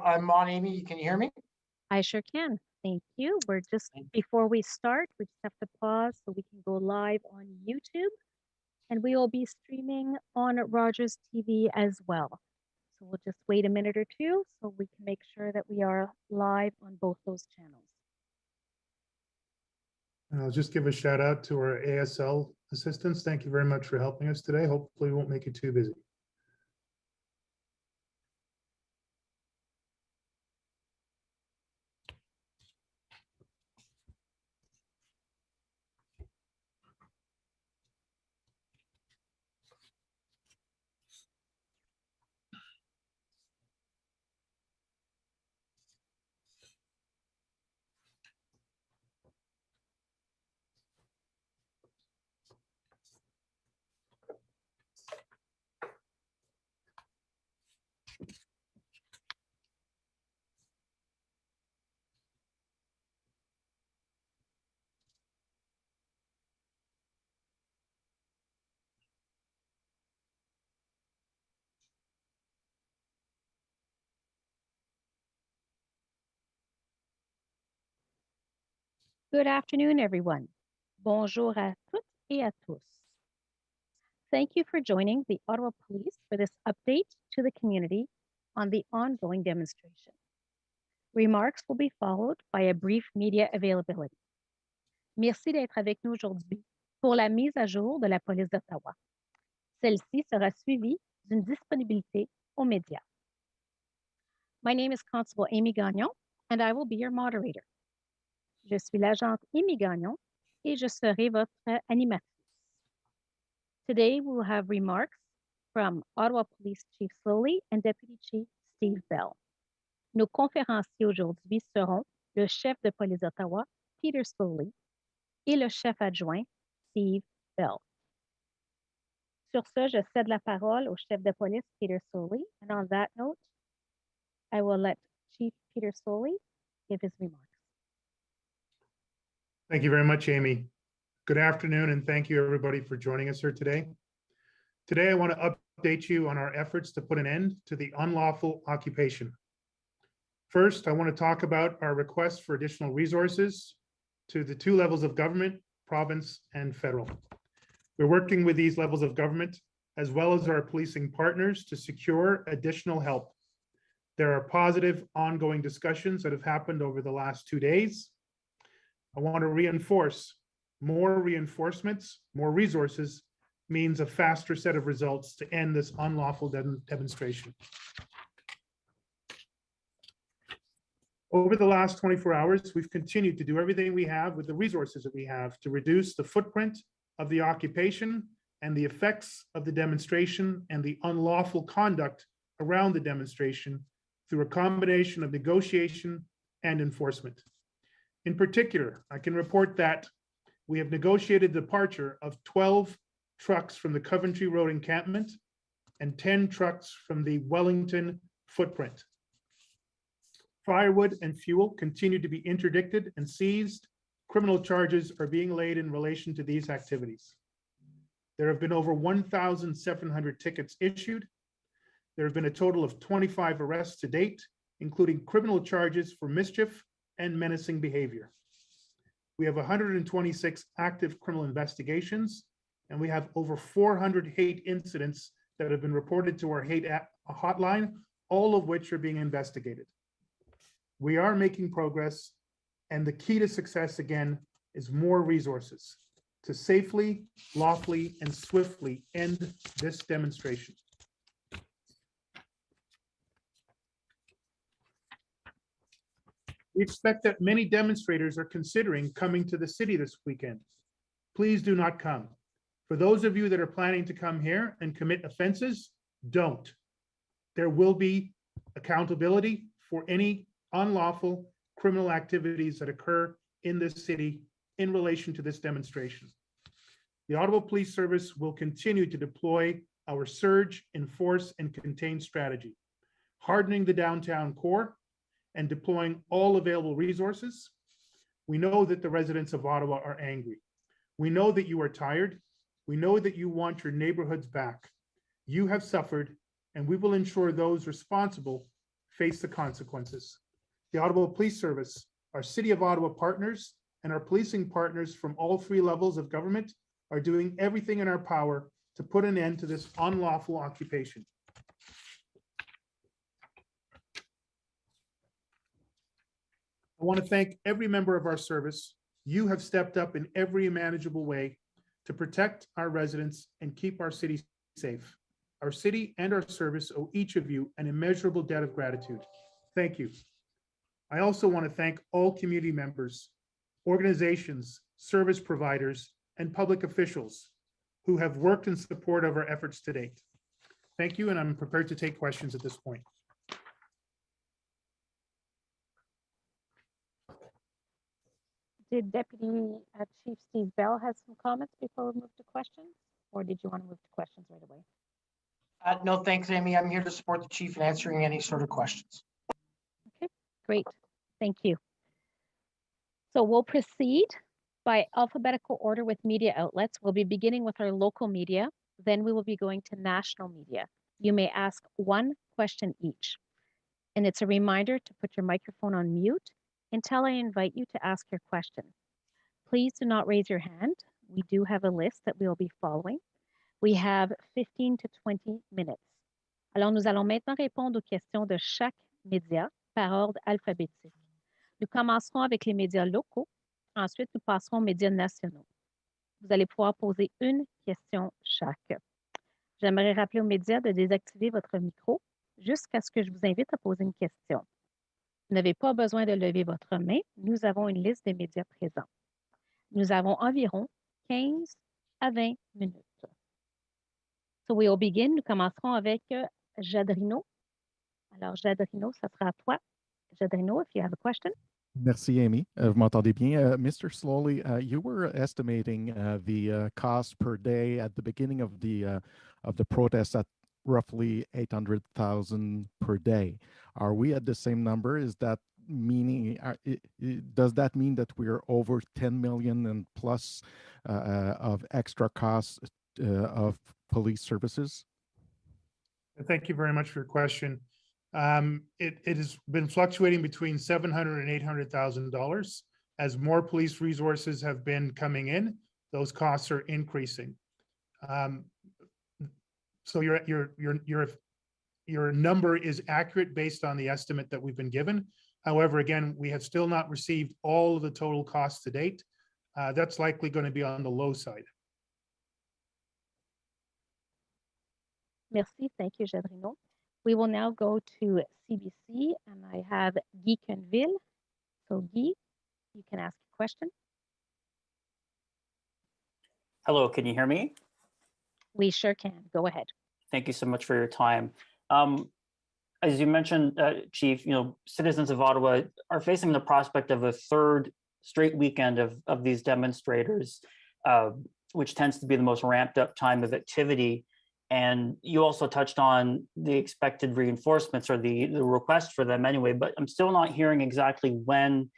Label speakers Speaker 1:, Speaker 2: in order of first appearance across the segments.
Speaker 1: I'm on, Amy. Can you hear me?
Speaker 2: I sure can. Thank you. We're just before we start, we just have to pause so we can go live on YouTube, and we will be streaming on Rogers TV as well. So we'll just wait a minute or two so we can make sure that we are live on both those channels.
Speaker 3: And I'll just give a shout out to our ASL assistants. Thank you very much for helping us today. Hopefully we won't make it too busy.
Speaker 2: Good afternoon, everyone. Bonjour à toutes et à tous. Thank you for joining the Ottawa Police for this update to the community on the ongoing demonstration. Remarks will be followed by a brief media availability. Merci d'être avec nous aujourd'hui pour la mise à jour de la police d'Ottawa. Celle-ci sera suivie d'une disponibilité aux médias. My name is Constable Amy Gagnon, and I will be your moderator. Je suis l'agente Amy Gagnon, et je serai votre animatrice. Today, we will have remarks from Ottawa Police Chief Sloly and Deputy Chief Steve Bell. Nos conférenciers aujourd'hui seront le chef de police d'Ottawa, Peter Sloly, et le chef adjoint, Steve Bell. Sur ce, je cède la parole au chef de police, Peter Sloly, and on that note, I will let Chief Peter Sloly give his remarks.
Speaker 3: Thank you very much, Amy. Good afternoon, and thank you everybody for joining us here today. Today, I want to update you on our efforts to put an end to the unlawful occupation. First, I want to talk about our request for additional resources to the two levels of government, province and federal. We're working with these levels of government as well as our policing partners to secure additional help. There are positive ongoing discussions that have happened over the last 2 days. I want to reinforce more reinforcements, more resources means a faster set of results to end this unlawful demonstration. Over the last 24 hours, we've continued to do everything we have with the resources that we have to reduce the footprint of the occupation and the effects of the demonstration and the unlawful conduct around the demonstration through a combination of negotiation and enforcement. In particular, I can report that we have negotiated the departure of 12 trucks from the Coventry Road encampment and 10 trucks from the Wellington footprint. Firewood and fuel continue to be interdicted and seized. Criminal charges are being laid in relation to these activities. There have been over 1,700 tickets issued. There have been a total of 25 arrests to date, including criminal charges for mischief and menacing behavior. We have 126 active criminal investigations, and we have over 400 hate incidents that have been reported to our hate hotline, all of which are being investigated. We are making progress, and the key to success, again, is more resources to safely, lawfully, and swiftly end this demonstration. We expect that many demonstrators are considering coming to the city this weekend. Please do not come. For those of you that are planning to come here and commit offenses, don't. There will be accountability for any unlawful criminal activities that occur in this city in relation to this demonstration. The Ottawa Police Service will continue to deploy our surge, enforce, and contain strategy, hardening the downtown core and deploying all available resources. We know that the residents of Ottawa are angry. We know that you are tired. We know that you want your neighborhoods back. You have suffered, and we will ensure those responsible face the consequences. The Ottawa Police Service, our City of Ottawa partners, and our policing partners from all three levels of government are doing everything in our power to put an end to this unlawful occupation. I want to thank every member of our service. You have stepped up in every manageable way to protect our residents and keep our city safe. Our city and our service owe each of you an immeasurable debt of gratitude. Thank you. I also want to thank all community members, organizations, service providers, and public officials who have worked in support of our efforts to date. Thank you, and I'm prepared to take questions at this point.
Speaker 2: Did Deputy Chief Steve Bell have some comments before we move to questions? Or did you want to move to questions right away?
Speaker 1: No, thanks, Amy. I'm here to support the chief in answering any sort of questions.
Speaker 2: Okay, great. Thank you. So we'll proceed by alphabetical order with media outlets. We'll be beginning with our local media. Then we will be going to national media. You may ask one question each. And it's a reminder to put your microphone on mute until I invite you to ask your question. Please do not raise your hand. We do have a list that we will be following. We have 15 to 20 minutes. Alors, nous allons maintenant répondre aux questions de chaque média par ordre alphabétique. Nous commencerons avec les médias locaux. Ensuite, nous passerons aux médias nationaux. Vous allez pouvoir poser une question chaque. J'aimerais rappeler aux médias de désactiver votre micro jusqu'à ce que je vous invite à poser une question. Vous n'avez pas besoin de lever votre main. Nous avons une liste des médias présents. Nous avons environ 15 à 20 minutes. So we will begin. Nous commencerons avec Jadrino. Alors, Jadrino, ça sera à toi. Jadrino, if you have a question.
Speaker 4: Merci, Amy. Vous m'entendez bien? Mr. Sloly, you were estimating the cost per day at the beginning of the protest at roughly 800,000 per day. Are we at the same number? Is that meaning, does that mean that we're over 10 million and plus of extra costs of police services?
Speaker 3: Thank you very much for your question. It has been fluctuating between $700,000 and $800,000. As more police resources have been coming in, those costs are increasing. So your number is accurate based on the estimate that we've been given. However, again, we have still not received all of the total costs to date. That's likely going to be on the low side.
Speaker 2: Merci. Thank you, Jadrino. We will now go to CBC, and I have Guy Quenneville. So, Guy, you can ask a question.
Speaker 5: Hello, can you hear me?
Speaker 2: We sure can. Go ahead.
Speaker 5: Thank you so much for your time. As you mentioned, Chief, citizens of Ottawa are facing the prospect of a third straight weekend of these demonstrators, which tends to be the most ramped up time of activity. And you also touched on the expected reinforcements or the request for them anyway, but I'm still not hearing exactly when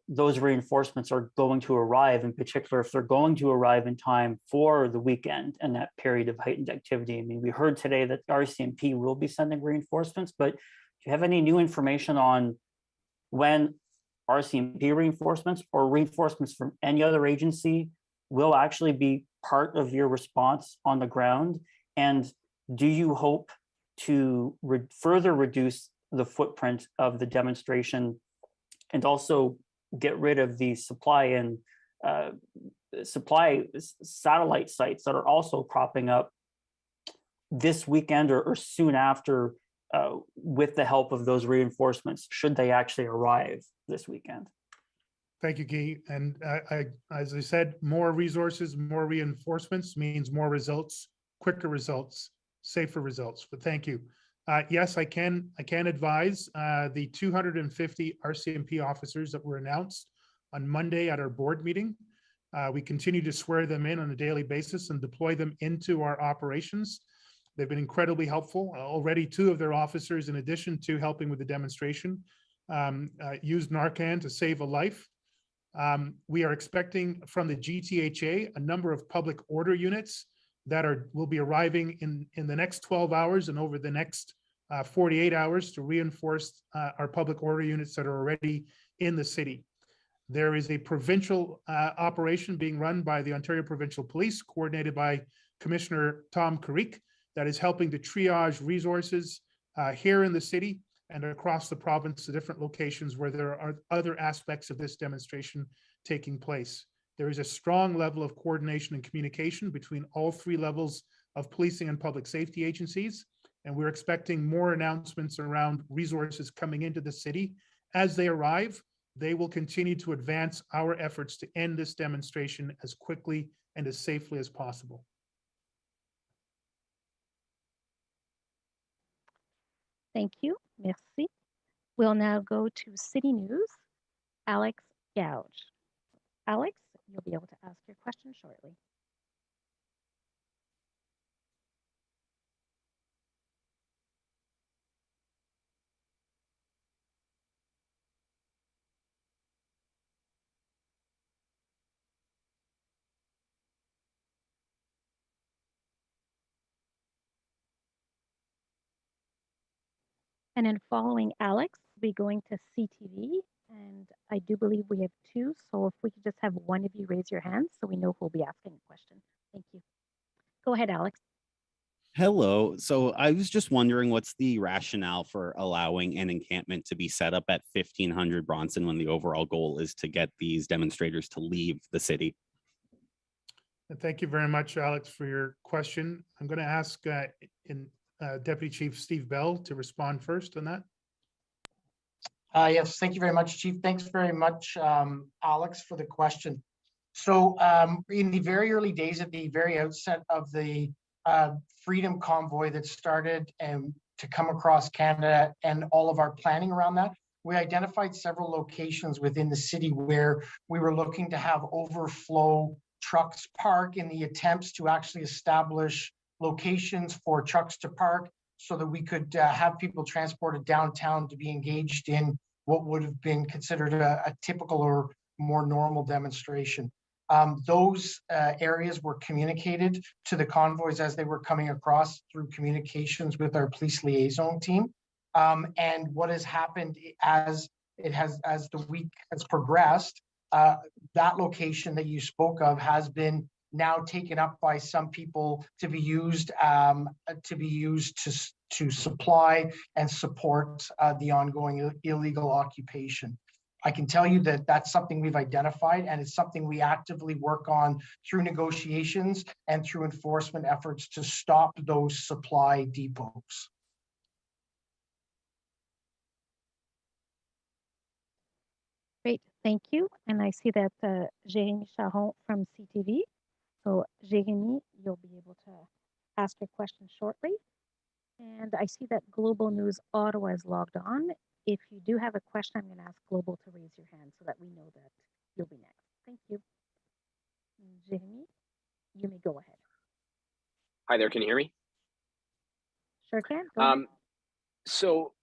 Speaker 5: those reinforcements are going to arrive, in particular, if they're going to arrive in time for the weekend and that period of heightened activity. I mean, we heard today that RCMP will be sending reinforcements, but do you have any new information on when RCMP reinforcements or reinforcements from any other agency will actually be part of your response on the ground? And do you hope to further reduce the footprint of the demonstration and also get rid of the supply satellite sites that are also cropping up this weekend or soon after with the help of those reinforcements, should they actually arrive this weekend?
Speaker 3: Thank you, Guy. And as I said, more resources, more reinforcements means more results, quicker results, safer results. But thank you. Yes, I can advise the 250 RCMP officers that were announced on Monday at our board meeting. We continue to swear them in on a daily basis and deploy them into our operations. They've been incredibly helpful. Already 2 of their officers, in addition to helping with the demonstration, used Narcan to save a life. We are expecting from the GTHA a number of public order units that will be arriving in the next 12 hours and over the next 48 hours to reinforce our public order units that are already in the city. There is a provincial operation being run by the Ontario Provincial Police, coordinated by Commissioner Tom Carrick, that is helping to triage resources here in the city and across the province to different locations where there are other aspects of this demonstration taking place. There is a strong level of coordination and communication between all three levels of policing and public safety agencies, and we're expecting more announcements around resources coming into the city. As they arrive, they will continue to advance our efforts to end this demonstration as quickly and as safely as possible.
Speaker 2: Thank you. Merci. We'll now go to City News. Alex Gouge. Alex, you'll be able to ask your question shortly. And then following Alex, we'll be going to CTV. And I do believe we have two. So if we could just have one of you raise your hand so we know who'll be asking a question. Thank you. Go ahead, Alex.
Speaker 6: Hello. So I was just wondering, what's the rationale for allowing an encampment to be set up at 1500 Bronson when the overall goal is to get these demonstrators to leave the city?
Speaker 3: And thank you very much, Alex, for your question. I'm going to ask Deputy Chief Steve Bell to respond first on that.
Speaker 1: Yes, thank you very much, Chief. Thanks very much, Alex, for the question. So in the very early days, at the very outset of the Freedom Convoy that started and to come across Canada and all of our planning around that, we identified several locations within the city where we were looking to have overflow trucks park in the attempts to actually establish locations for trucks to park so that we could have people transported downtown to be engaged in what would have been considered a typical or more normal demonstration. Those areas were communicated to the convoys as they were coming across through communications with our police liaison team. And what has happened as the week has progressed, that location that you spoke of has been now taken up by some people to be used to supply and support the ongoing illegal occupation. I can tell you that that's something we've identified, and it's something we actively work on through negotiations and through enforcement efforts to stop those supply depots.
Speaker 2: Great, thank you. And I see that Jérémy Charon from CTV. So Jérémy, you'll be able to ask your question shortly. And I see that Global News Ottawa is logged on. If you do have a question, I'm going to ask Global to raise your hand so that we know that you'll be next. Thank you. Jérémy, you may go ahead.
Speaker 7: Hi there, can you hear me?
Speaker 2: Sure can. Go ahead.
Speaker 7: So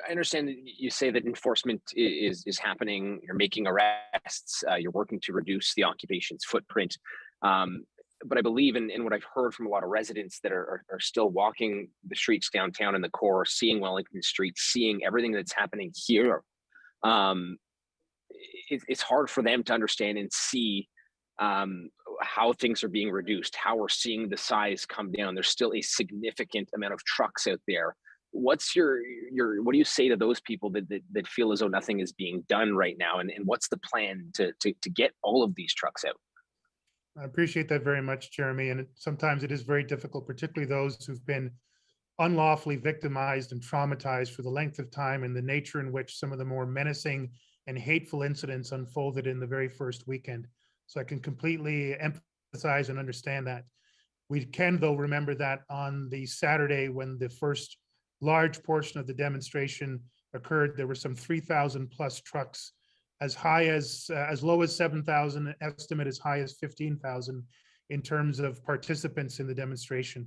Speaker 7: I understand that you say that enforcement is happening, you're making arrests, you're working to reduce the occupation's footprint. But I believe in what I've heard from a lot of residents that are still walking the streets downtown in the core, seeing Wellington Street, seeing everything that's happening here. It's hard for them to understand and see how things are being reduced, how we're seeing the size come down. There's still a significant amount of trucks out there. What's what do you say to those people that feel as though nothing is being done right now? And what's the plan to get all of these trucks out?
Speaker 3: I appreciate that very much, Jeremy. And sometimes it is very difficult, particularly those who've been unlawfully victimized and traumatized for the length of time and the nature in which some of the more menacing and hateful incidents unfolded in the very first weekend. So I can completely empathize and understand that. We can, though, remember that on the Saturday when the first large portion of the demonstration occurred, there were some 3,000 plus trucks, as low as 7,000, estimate as high as 15,000 in terms of participants in the demonstration.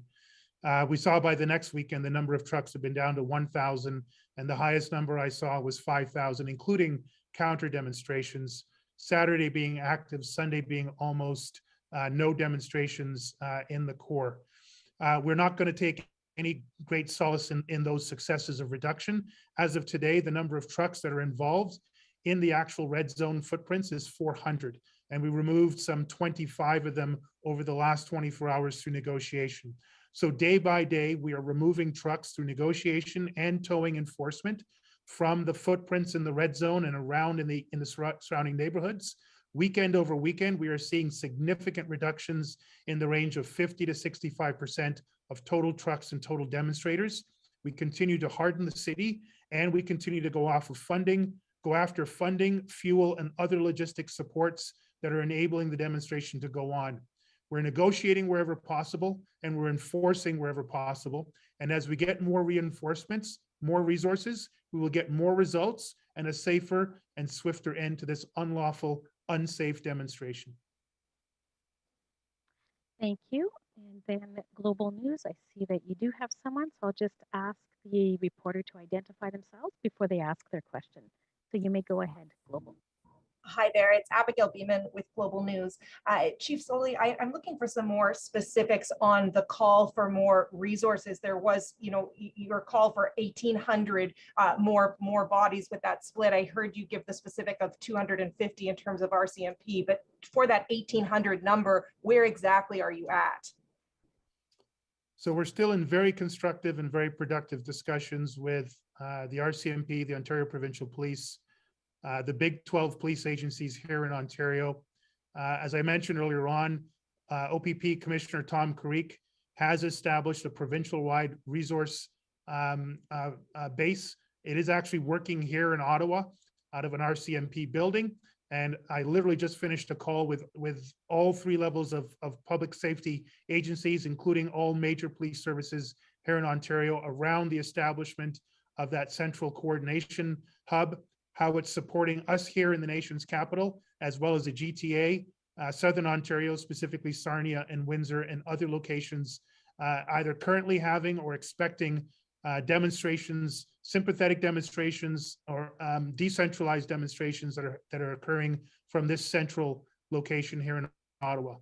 Speaker 3: We saw by the next weekend, the number of trucks had been down to 1,000, and the highest number I saw was 5,000, including counter demonstrations, Saturday being active, Sunday being almost no demonstrations in the core. We're not going to take any great solace in those successes of reduction. As of today, the number of trucks that are involved in the actual red zone footprints is 400. And we removed some 25 of them over the last 24 hours through negotiation. So day by day, we are removing trucks through negotiation and towing enforcement from the footprints in the red zone and around in the surrounding neighborhoods. Weekend over weekend, we are seeing significant reductions in the range of 50 to 65% of total trucks and total demonstrators. We continue to harden the city, and we continue to go after funding, fuel, and other logistics supports that are enabling the demonstration to go on. We're negotiating wherever possible, and we're enforcing wherever possible. And as we get more reinforcements, more resources, we will get more results and a safer and swifter end to this unlawful, unsafe demonstration.
Speaker 2: Thank you. And then global news, I see that you do have someone, so I'll just ask the reporter to identify themselves before they ask their question. So you may go ahead, Global.
Speaker 8: Hi there, it's Abigail Beeman with Global News. Chief Sloly, I'm looking for some more specifics on the call for more resources. There was, your call for 1,800 more bodies with that split. I heard you give the specific of 250 in terms of RCMP, but for that 1,800 number, where exactly are you at?
Speaker 3: So we're still in very constructive and very productive discussions with the RCMP, the Ontario Provincial Police, the big 12 police agencies here in Ontario. As I mentioned earlier on, OPP Commissioner Tom Carrique has established a provincial-wide resource base. It is actually working here in Ottawa out of an RCMP building. And I literally just finished a call with all three levels of public safety agencies, including all major police services here in Ontario, around the establishment of that central coordination hub, how it's supporting us here in the nation's capital, as well as the GTA, Southern Ontario, specifically Sarnia and Windsor and other locations, either currently having or expecting demonstrations, sympathetic demonstrations, or decentralized demonstrations that are occurring from this central location here in Ottawa.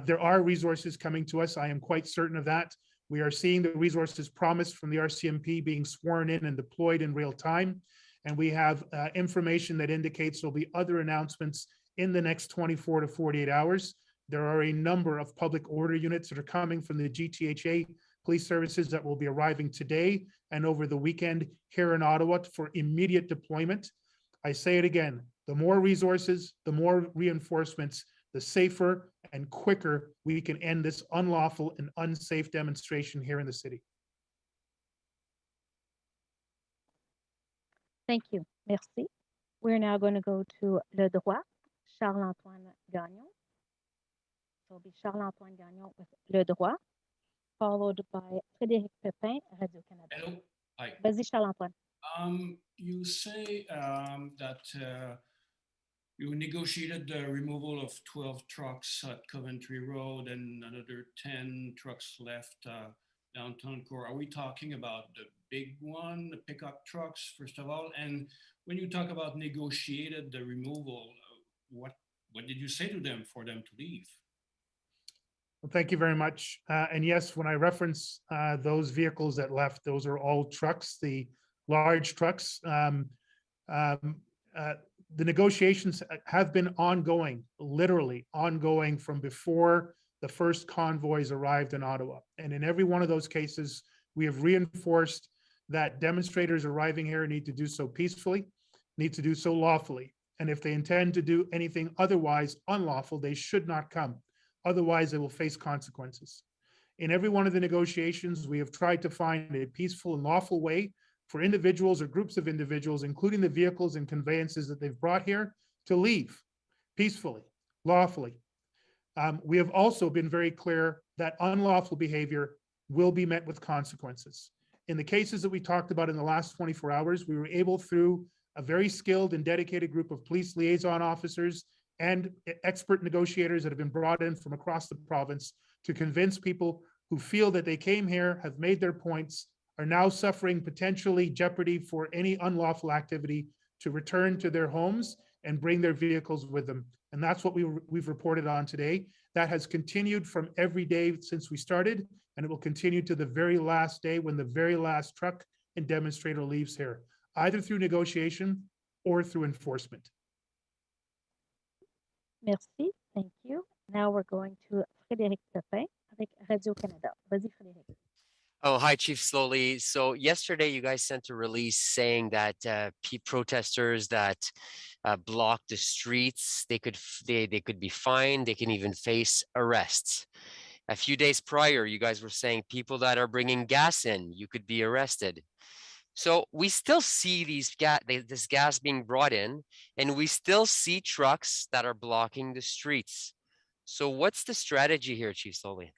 Speaker 3: There are resources coming to us. I am quite certain of that. We are seeing the resources promised from the RCMP being sworn in and deployed in real time. And we have information that indicates there'll be other announcements in the next 24 to 48 hours. There are a number of public order units that are coming from the GTHA police services that will be arriving today and over the weekend here in Ottawa for immediate deployment. I say it again, the more resources, the more reinforcements, the safer and quicker we can end this unlawful and unsafe demonstration here in the city.
Speaker 2: Thank you. Merci. We're now going to go to Le Droit, Charles-Antoine Gagnon. So it'll be Charles-Antoine Gagnon with Le Droit, followed by Frédéric Pépin, Radio-Canada.
Speaker 9: Hello. Hi.
Speaker 2: Vas-y, Charles-Antoine.
Speaker 9: You say that you negotiated the removal of 12 trucks at Coventry Road and another 10 trucks left downtown core. Are we talking about the big one, the pickup trucks, first of all? And when you talk about negotiated the removal, what did you say to them for them to leave?
Speaker 3: Well, thank you very much. And yes, when I reference those vehicles that left, those are all trucks, the large trucks. The negotiations have been ongoing, literally ongoing from before the first convoys arrived in Ottawa. And in every one of those cases, we have reinforced that demonstrators arriving here need to do so peacefully, need to do so lawfully. And if they intend to do anything otherwise unlawful, they should not come. Otherwise, they will face consequences. In every one of the negotiations, we have tried to find a peaceful and lawful way for individuals or groups of individuals, including the vehicles and conveyances that they've brought here, to leave peacefully, lawfully. We have also been very clear that unlawful behavior will be met with consequences. In the cases that we talked about in the last 24 hours, we were able, through a very skilled and dedicated group of police liaison officers and expert negotiators that have been brought in from across the province, to convince people who feel that they came here, have made their points, are now suffering potentially jeopardy for any unlawful activity, to return to their homes and bring their vehicles with them. And that's what we've reported on today. That has continued from every day since we started, and it will continue to the very last day when the very last truck and demonstrator leaves here, either through negotiation or through enforcement.
Speaker 2: Merci, thank you. Now we're going to Frédéric Pepin avec Radio-Canada. Vas-y, Frédéric.
Speaker 10: Oh, hi, Chief Sloly. So yesterday you guys sent a release saying that protesters that block the streets, they could be fined, they can even face arrests. A few days prior, you guys were saying people that are bringing gas in, you could be arrested. So we still see this gas being brought in, and we still see trucks that are blocking the streets. So what's the strategy here, Chief Sloly?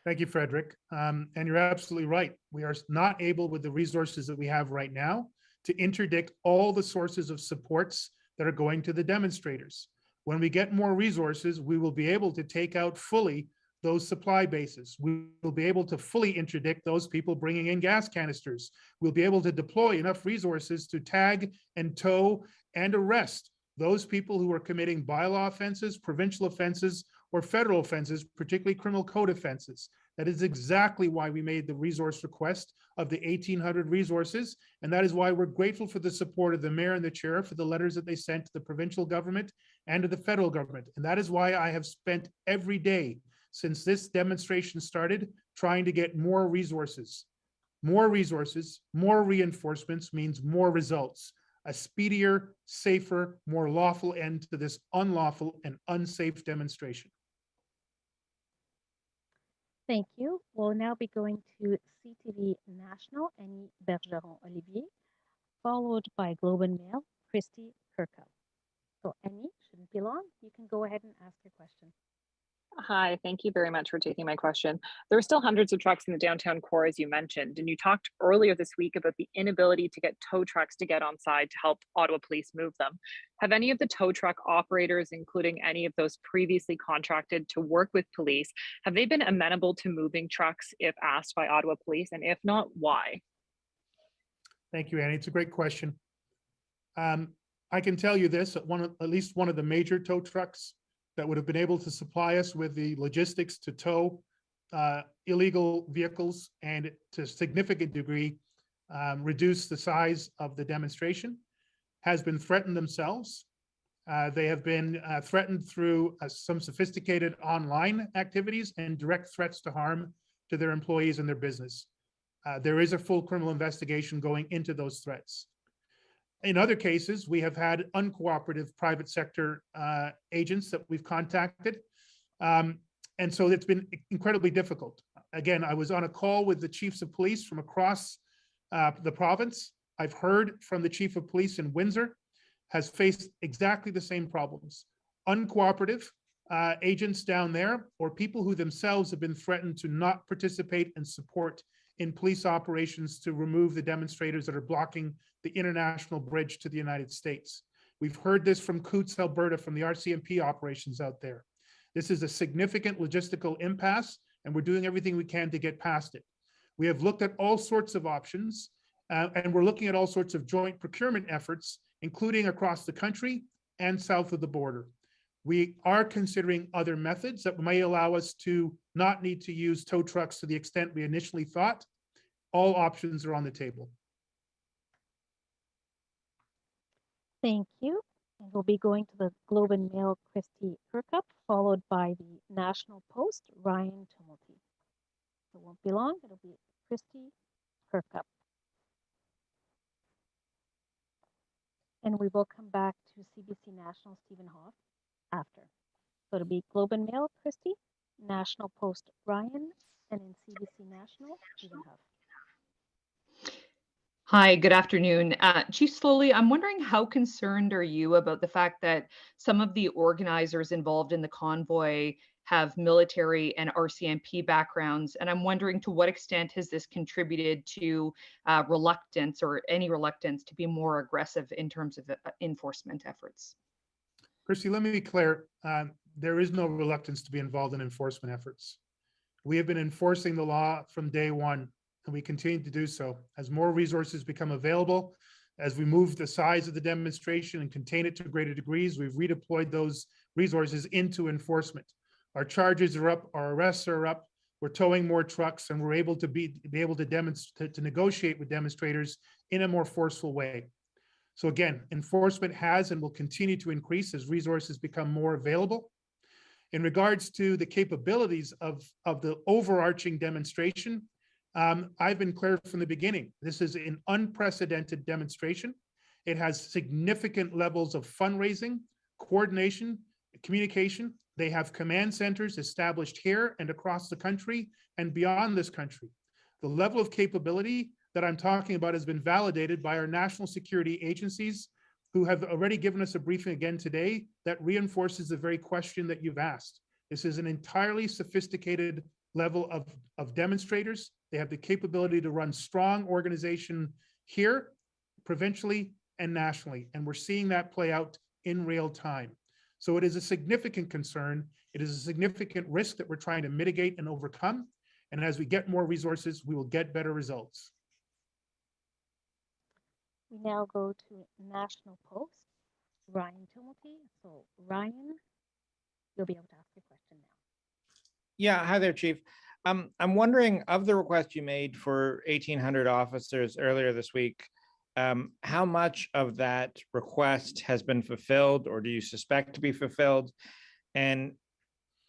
Speaker 3: Thank you, Frederick. And you're absolutely right. We are not able, with the resources that we have right now, to interdict all the sources of supports that are going to the demonstrators. When we get more resources, we will be able to take out fully those supply bases. We will be able to fully interdict those people bringing in gas canisters. We'll be able to deploy enough resources to tag and tow and arrest those people who are committing bylaw offenses, provincial offenses, or federal offenses, particularly criminal code offenses. That is exactly why we made the resource request of the 1,800 resources. And that is why we're grateful for the support of the mayor and the chair for the letters that they sent to the provincial government and to the federal government. And that is why I have spent every day since this demonstration started trying to get more resources. More resources, more reinforcements means more results. A speedier, safer, more lawful end to this unlawful and unsafe demonstration.
Speaker 2: Thank you. We'll now be going to CTV National, Annie Bergeron-Olivier, followed by Globe and Mail, Christy Kirkup. So Annie, shouldn't be long. You can go ahead and ask your question.
Speaker 11: Hi, thank you very much for taking my question. There are still hundreds of trucks in the downtown core, as you mentioned, and you talked earlier this week about the inability to get tow trucks to get on side to help Ottawa Police move them. Have any of the tow truck operators, including any of those previously contracted to work with police, have they been amenable to moving trucks if asked by Ottawa Police? And if not, why?
Speaker 3: Thank you, Annie. It's a great question. I can tell you this, at least one of the major tow trucks that would have been able to supply us with the logistics to tow illegal vehicles and to a significant degree reduce the size of the demonstration has been threatened themselves. They have been threatened through some sophisticated online activities and direct threats to harm to their employees and their business. There is a full criminal investigation going into those threats. In other cases, we have had uncooperative private sector agents that we've contacted. And so it's been incredibly difficult. Again, I was on a call with the chiefs of police from across the province. I've heard from the chief of police in Windsor has faced exactly the same problems. Uncooperative agents down there, or people who themselves have been threatened to not participate and support in police operations to remove the demonstrators that are blocking the international bridge to the United States. We've heard this from Coots, Alberta, from the RCMP operations out there. This is a significant logistical impasse, and we're doing everything we can to get past it. We have looked at all sorts of options, and we're looking at all sorts of joint procurement efforts, including across the country and south of the border. We are considering other methods that may allow us to not need to use tow trucks to the extent we initially thought. All options are on the table.
Speaker 2: Thank you. And we'll be going to the Globe and Mail, Christy Kirkup, followed by the National Post, Ryan Tumulty. It won't be long. It'll be Christy Kirkup. And we will come back to CBC National, Stephen Hoff, after. So it'll be Globe and Mail, Christy, National Post, Ryan, and in CBC National, Stephen Hoff.
Speaker 12: Hi, good afternoon. Chief Sloly, I'm wondering how concerned are you about the fact that some of the organizers involved in the convoy have military and RCMP backgrounds, and I'm wondering to what extent has this contributed to reluctance or any reluctance to be more aggressive in terms of enforcement efforts?
Speaker 3: Christy, let me be clear. There is no reluctance to be involved in enforcement efforts. We have been enforcing the law from day one, and we continue to do so. As more resources become available, as we move the size of the demonstration and contain it to greater degrees, we've redeployed those resources into enforcement. Our charges are up, our arrests are up, we're towing more trucks, and we're able to be able to demonstrate, to negotiate with demonstrators in a more forceful way. So again, enforcement has and will continue to increase as resources become more available. In regards to the capabilities of the overarching demonstration, I've been clear from the beginning. This is an unprecedented demonstration. It has significant levels of fundraising, coordination, communication. They have command centers established here and across the country and beyond this country. The level of capability that I'm talking about has been validated by our national security agencies, who have already given us a briefing again today that reinforces the very question that you've asked. This is an entirely sophisticated level of demonstrators. They have the capability to run strong organization here, provincially and nationally, and we're seeing that play out in real time. So it is a significant concern. It is a significant risk that we're trying to mitigate and overcome. And as we get more resources, we will get better results.
Speaker 2: We now go to National Post, Ryan Timothy. So Ryan, you'll be able to ask your question now.
Speaker 13: Yeah, hi there, Chief. I'm wondering, of the request you made for 1,800 officers earlier this week, how much of that request has been fulfilled, or do you suspect to be fulfilled? And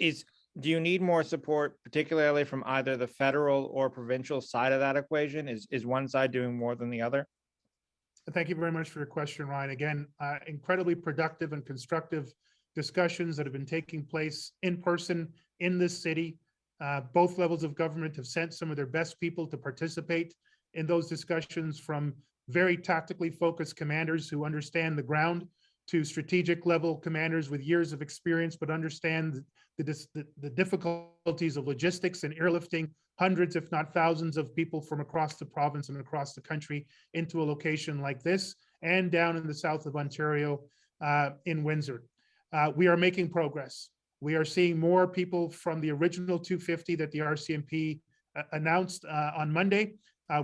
Speaker 13: do you need more support, particularly from either the federal or provincial side of that equation? Is one side doing more than the other?
Speaker 3: Thank you very much for your question, Ryan. Again, incredibly productive and constructive discussions that have been taking place in person in this city. Both levels of government have sent some of their best people to participate in those discussions, from very tactically focused commanders who understand the ground to strategic level commanders with years of experience, but understand the difficulties of logistics and airlifting hundreds, if not thousands, of people from across the province and across the country into a location like this, and down in the south of Ontario in Windsor. We are making progress. We are seeing more people from the original 250 that the RCMP announced on Monday.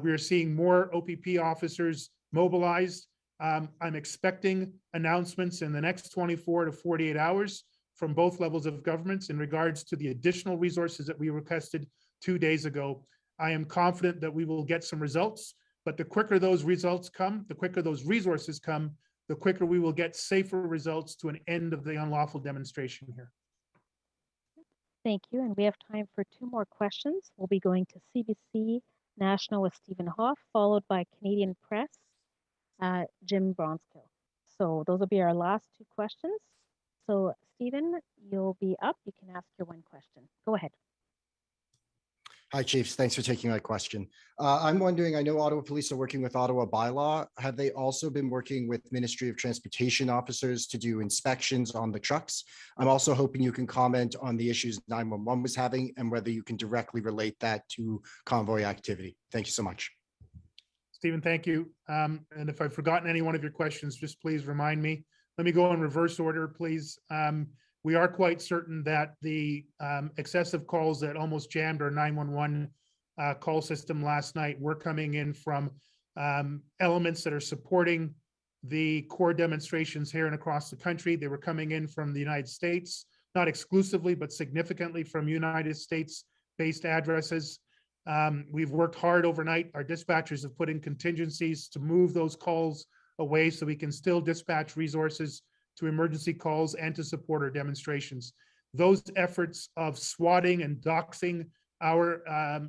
Speaker 3: We are seeing more OPP officers mobilized. I'm expecting announcements in the next 24 to 48 hours from both levels of governments in regards to the additional resources that we requested 2 days ago. I am confident that we will get some results, but the quicker those results come, the quicker those resources come, the quicker we will get safer results to an end of the unlawful demonstration here.
Speaker 2: Thank you. And we have time for 2 more questions. We'll be going to CBC National with Stephen Hoff, followed by Canadian Press, Jim Bronskill. So those will be our last 2 questions. So Stephen, you'll be up. You can ask your 1 question. Go ahead.
Speaker 14: Hi, Chiefs. Thanks for taking my question. I'm wondering, I know Ottawa Police are working with Ottawa bylaw. Have they also been working with Ministry of Transportation officers to do inspections on the trucks? I'm also hoping you can comment on the issues 911 was having and whether you can directly relate that to convoy activity. Thank you so much.
Speaker 3: Stephen, thank you. And if I've forgotten any one of your questions, just please remind me. Let me go in reverse order, please. We are quite certain that the excessive calls that almost jammed our 911 call system last night were coming in from elements that are supporting the core demonstrations here and across the country. They were coming in from the United States, not exclusively, but significantly from United States-based addresses. We've worked hard overnight. Our dispatchers have put in contingencies to move those calls away so we can still dispatch resources to emergency calls and to support our demonstrations. Those efforts of swatting and doxing our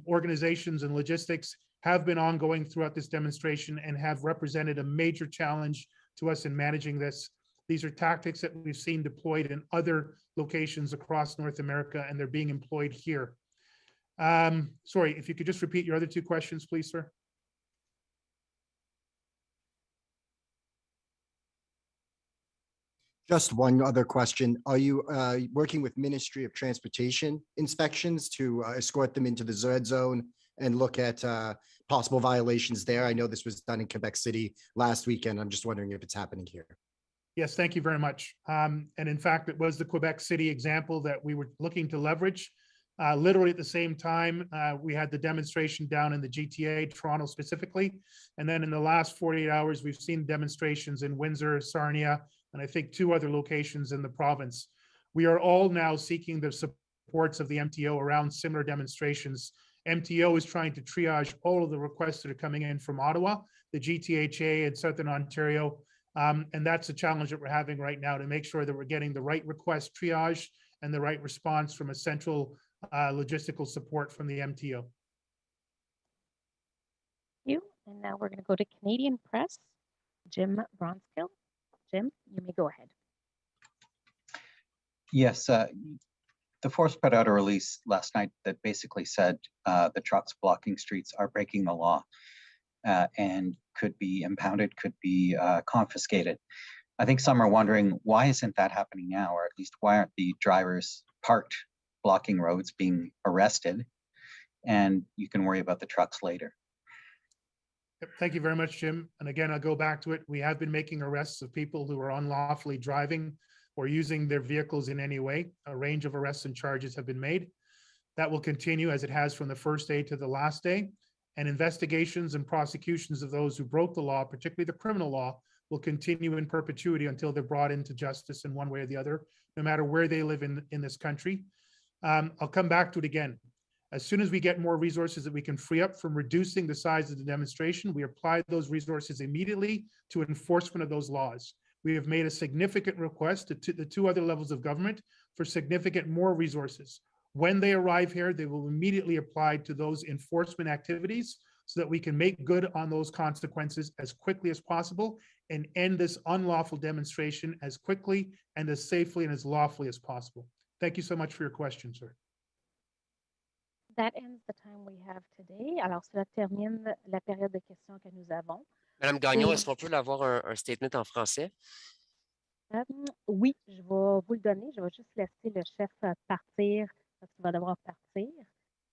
Speaker 3: organizations and logistics have been ongoing throughout this demonstration and have represented a major challenge to us in managing this. These are tactics that we've seen deployed in other locations across North America, and they're being employed here. Sorry, if you could just repeat your other 2 questions, please, sir.
Speaker 14: Just one other question. Are you working with Ministry of Transportation inspections to escort them into the red zone and look at possible violations there? I know this was done in Quebec City last weekend. I'm just wondering if it's happening here.
Speaker 3: Yes, thank you very much. And in fact, it was the Quebec City example that we were looking to leverage. Literally at the same time, we had the demonstration down in the GTA, Toronto specifically. And then in the last 48 hours, we've seen demonstrations in Windsor, Sarnia, and I think 2 other locations in the province. We are all now seeking the support reports of the MTO around similar demonstrations. MTO is trying to triage all of the requests that are coming in from Ottawa, the GTHA and Southern Ontario. And that's a challenge that we're having right now to make sure that we're getting the right request triage and the right response from a central logistical support from the MTO.
Speaker 2: Thank you. And now we're going to go to Canadian Press, Jim Bronskill. Jim, you may go ahead.
Speaker 15: Yes, the Force put out a release last night that basically said the trucks blocking streets are breaking the law and could be impounded, could be confiscated. I think some are wondering, why isn't that happening now? Or at least why aren't the drivers parked blocking roads being arrested? And you can worry about the trucks later.
Speaker 3: Thank you very much, Jim. And again, I'll go back to it. We have been making arrests of people who are unlawfully driving or using their vehicles in any way. A range of arrests and charges have been made. That will continue as it has from the first day to the last day. And investigations and prosecutions of those who broke the law, particularly the criminal law, will continue in perpetuity until they're brought into justice in one way or the other, no matter where they live in this country. I'll come back to it again. As soon as we get more resources that we can free up from reducing the size of the demonstration, we apply those resources immediately to enforcement of those laws. We have made a significant request to the two other levels of government for significant more resources. When they arrive here, they will immediately apply to those enforcement activities so that we can make good on those consequences as quickly as possible and end this unlawful demonstration as quickly and as safely and as lawfully as possible. Thank you so much for your question, sir.
Speaker 2: That ends the time we have today. Alors, cela termine la période de questions que nous avons.
Speaker 10: Madame Gagnon, est-ce qu'on peut avoir un statement en français?
Speaker 2: Oui, je vais vous le donner. Je vais juste laisser le chef partir parce qu'il va devoir partir.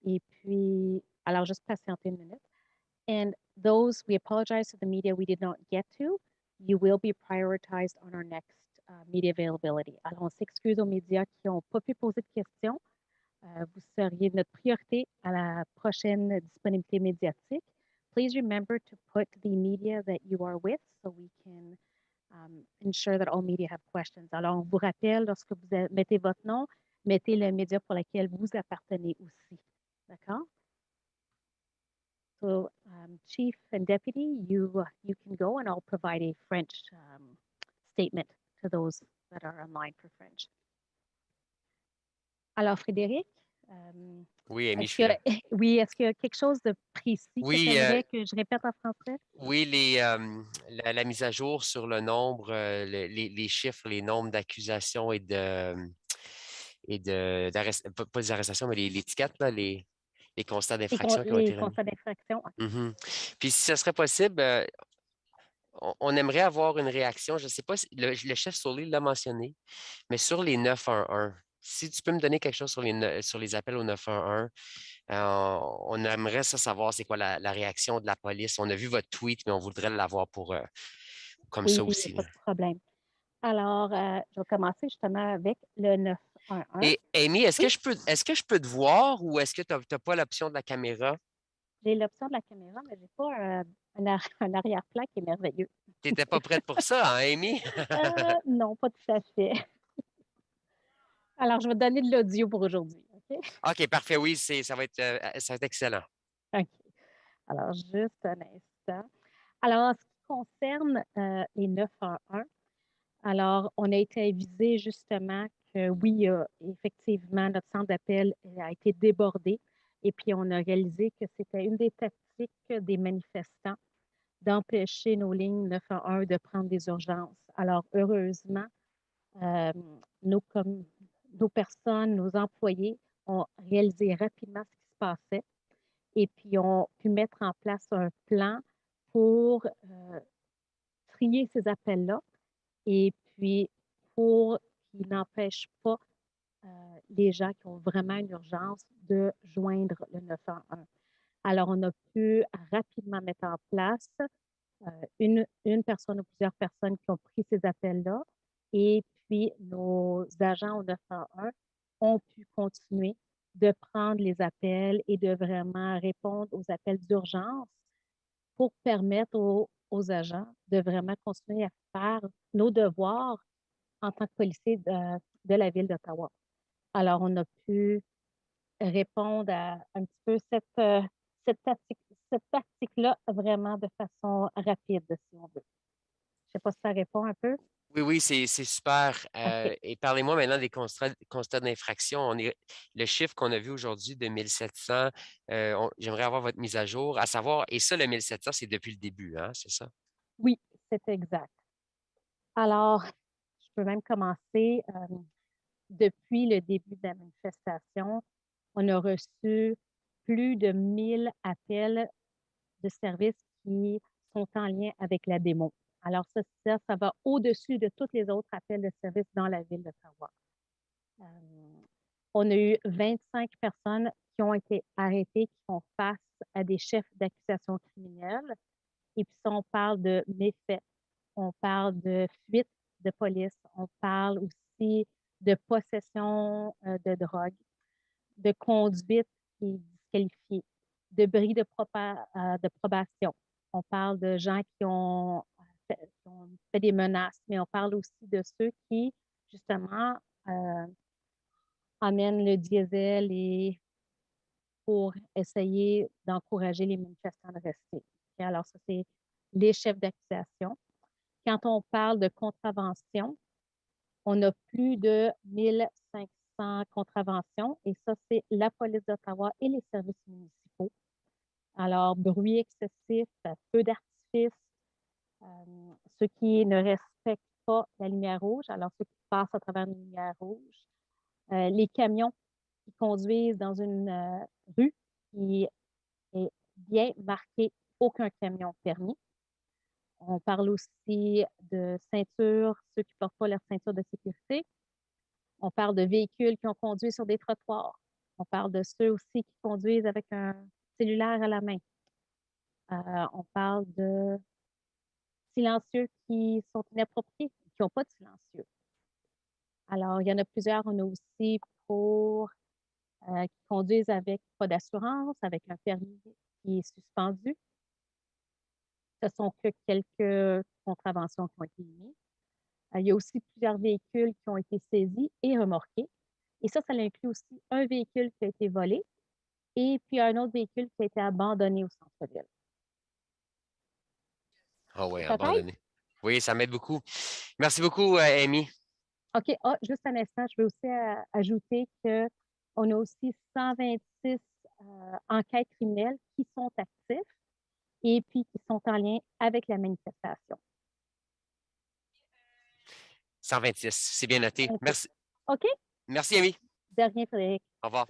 Speaker 2: Et puis, alors, juste patienter une minute. And those, we apologize to the media we did not get to. You will be prioritized on our next media availability. Alors, on s'excuse aux médias qui n'ont pas pu poser de questions. Vous seriez notre priorité à la prochaine disponibilité médiatique. Please remember to put the media that you are with so we can ensure that all media have questions. Alors, on vous rappelle, lorsque vous mettez votre nom, mettez le média pour lequel vous appartenez aussi. D'accord? So, Chief and Deputy, you can go and I'll provide a French statement to those that are online for French. Alors, Frédéric,
Speaker 10: oui, Amy,
Speaker 2: oui, est-ce qu'il y a quelque chose de précis que
Speaker 10: oui,
Speaker 2: tu aimerais que je répète en français?
Speaker 10: Oui, la mise à jour sur le nombre, les chiffres, les nombres d'accusations pas des arrestations, mais les tickets, là, les constats d'infraction qui ont été remis.
Speaker 2: Les constats d'infraction.
Speaker 10: Puis si ça serait possible, on aimerait avoir une réaction. Je ne sais pas si le chef Sloly l'a mentionné, mais sur les 911, si tu peux me donner quelque chose sur les appels au 911, on aimerait savoir c'est quoi la réaction de la police. On a vu votre tweet, mais on voudrait l'avoir comme
Speaker 2: oui,
Speaker 10: ça aussi.
Speaker 2: Pas de problème. Alors, je vais commencer justement avec le 911.
Speaker 10: Et Amy, est-ce que je peux te voir ou est-ce que tu n'as pas l'option de la caméra?
Speaker 2: J'ai l'option de la caméra, mais je n'ai pas un arrière-plan qui est merveilleux.
Speaker 10: Tu n'étais pas prête pour ça, hein, Amy?
Speaker 2: Non, pas tout à fait. Alors, je vais te donner de l'audio pour aujourd'hui.
Speaker 10: OK, parfait. Oui, ça va être excellent.
Speaker 2: OK. Alors, juste un instant. Alors, en ce qui concerne les 911, alors, on a été avisé justement que oui, effectivement, notre centre d'appel a été débordé et puis on a réalisé que c'était une des tactiques des manifestants d'empêcher nos lignes 911 de prendre des urgences. Alors, heureusement, nos personnes, nos employés ont réalisé rapidement ce qui se passait et puis ont pu mettre en place un plan pour trier ces appels-là et puis pour qu'ils n'empêchent pas les gens qui ont vraiment une urgence de joindre le 911. Alors, on a pu rapidement mettre en place une personne ou plusieurs personnes qui ont pris ces appels-là et puis nos agents au 911 ont pu continuer de prendre les appels et de vraiment répondre aux appels d'urgence pour permettre aux agents de vraiment continuer à faire nos devoirs en tant que policiers de la ville d'Ottawa. Alors, on a pu répondre à un petit peu cette tactique-là vraiment de façon rapide, si on veut. Je ne sais pas si ça répond un peu.
Speaker 10: Oui, oui, c'est super.
Speaker 2: OK.
Speaker 10: Et parlez-moi maintenant des constats d'infraction. Le chiffre qu'on a vu aujourd'hui de 1700, j'aimerais avoir votre mise à jour, à savoir, et ça, le 1700, c'est depuis le début, hein, c'est ça?
Speaker 2: Oui, c'est exact. Alors, je peux même commencer. Depuis le début de la manifestation, on a reçu plus de 1000 appels de services qui sont en lien avec la démo. Alors, ça va au-dessus de tous les autres appels de services dans la ville d'Ottawa. On a eu 25 personnes qui ont été arrêtées, qui font face à des chefs d'accusation criminelle. Et puis, ça, on parle de méfaits, on parle de fuite de police, on parle aussi de possession de drogue, de conduite qui est disqualifiée, de bris de probation. On parle de gens qui ont fait des menaces, mais on parle aussi de ceux qui, justement, amènent le diesel et pour essayer d'encourager les manifestants de rester. Et alors, ça, c'est les chefs d'accusation. Quand on parle de contravention, on a plus de 1500 contraventions et ça, c'est la police d'Ottawa et les services municipaux. Alors, bruit excessif, feu d'artifice, ceux qui ne respectent pas la lumière rouge, alors ceux qui passent à travers une lumière rouge, les camions qui conduisent dans une rue qui est bien marquée « aucun camion permis ». On parle aussi de ceinture, ceux qui ne portent pas leur ceinture de sécurité. On parle de véhicules qui ont conduit sur des trottoirs. On parle de ceux aussi qui conduisent avec un cellulaire à la main. On parle de silencieux qui sont inappropriés, qui n'ont pas de silencieux. Alors, il y en a plusieurs. On a aussi pour qui conduisent avec pas d'assurance, avec un permis qui est suspendu. Ce sont que quelques contraventions qui ont été émises. Il y a aussi plusieurs véhicules qui ont été saisis et remorqués. Et ça inclut aussi un véhicule qui a été volé et puis un autre véhicule qui a été abandonné au centre-ville.
Speaker 10: Ah oui,
Speaker 2: Ça t'aide?
Speaker 10: abandonné. Oui, ça m'aide beaucoup. Merci beaucoup, Amy.
Speaker 2: OK. Juste un instant, je vais aussi ajouter qu'on a aussi 126 enquêtes criminelles qui sont actives et puis qui sont en lien avec la manifestation.
Speaker 10: 126, c'est bien noté. Merci.
Speaker 2: OK?
Speaker 10: Merci, Amy.
Speaker 2: De rien, Frédéric.
Speaker 10: Au revoir.